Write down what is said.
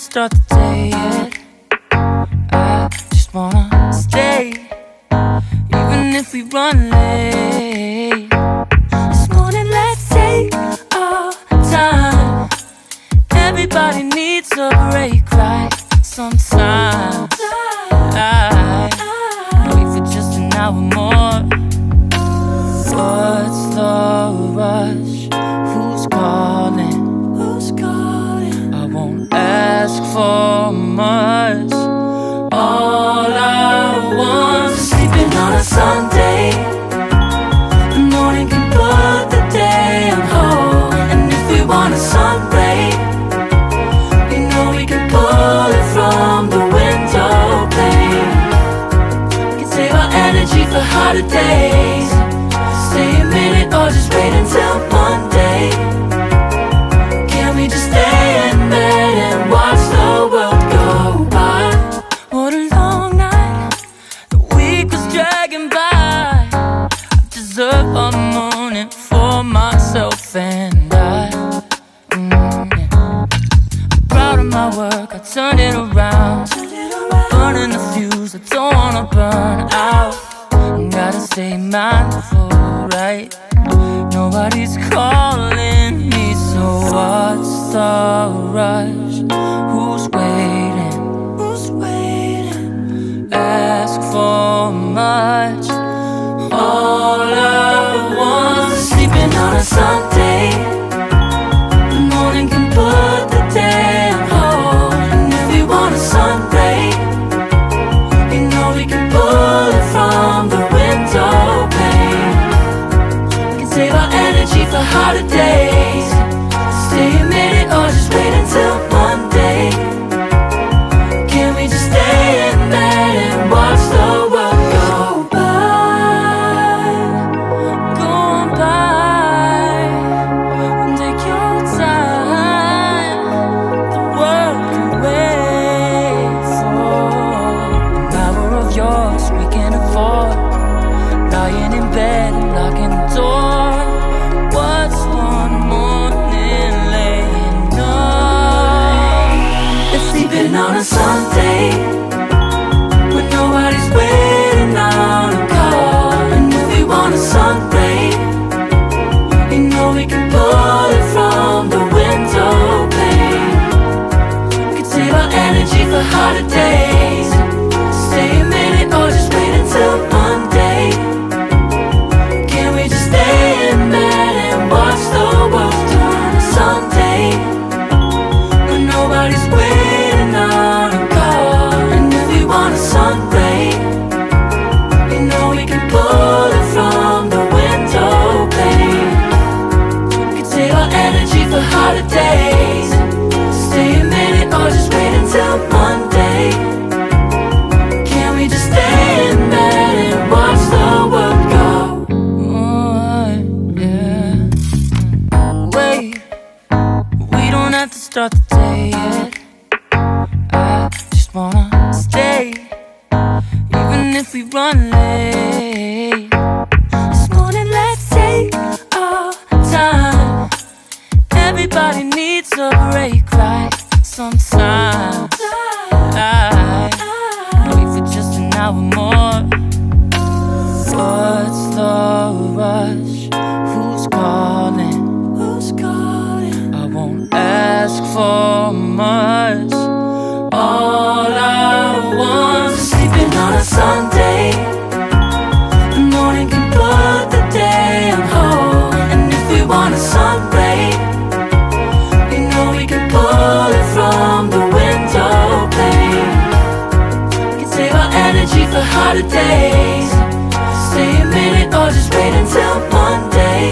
start the day yet. I just wanna stay, even if we run late. This morning let's take our time. Everybody needs a break, right? Sometimes I wait for just an hour more. What's the rush? Who's calling? Who's calling? I won't ask for much. All I want is sleeping on a Sunday. The morning can put the day on hold. And if we want a sun ray, you know we can pull it from the window pane. We can save our energy for harder days. Stay a minute or just wait until Monday. Can we just stay in bed and watch the world go by? What a long night, the week was dragging by. I deserve a morning for myself and I. I'm proud of my work, I turned it around. I'm burning the fuse, I don't wanna burn out. Gotta stay mindful, right? Nobody's calling me, so what's the rush? Who's waiting? Who's waiting? Ask for much. All I want is sleeping on a Sunday. The morning can put the day on hold. And if we want a sun ray, you know we can pull it from the window pane. We can save our energy for harder days. Stay a minute or just wait until Monday. Can we just stay in bed and watch the world go by? Go on by and take your time. The world can wait for an hour of yours we can afford. Lying in bed and locking the door. What's one morning laying up? It's sleeping on a Sunday when nobody's waiting on a call. And if we want a sun ray, you know we can pull it from the window pane. We can save our energy for harder days. Stay a minute or just wait until Monday. Can we just stay in bed and watch the world turn to Sunday when nobody's waiting on a call? And if we want a sun ray, you know we can pull it from the window pane. We can save our energy for harder days. Stay a minute or just wait until Monday. Can we just stay in bed and watch the world go? Yeah. Wait, we don't have to start the day yet. I just wanna stay, even if we run late. This morning let's take our time. Everybody needs a break, right? Sometimes I wait for just an hour more. What's the rush? Who's calling? Who's calling? I won't ask for much. All I want is sleeping on a Sunday. The morning can put the day on hold. And if we want a sun ray, you know we can pull it from the window pane. We can save our energy for harder days. Stay a minute or just wait until Monday.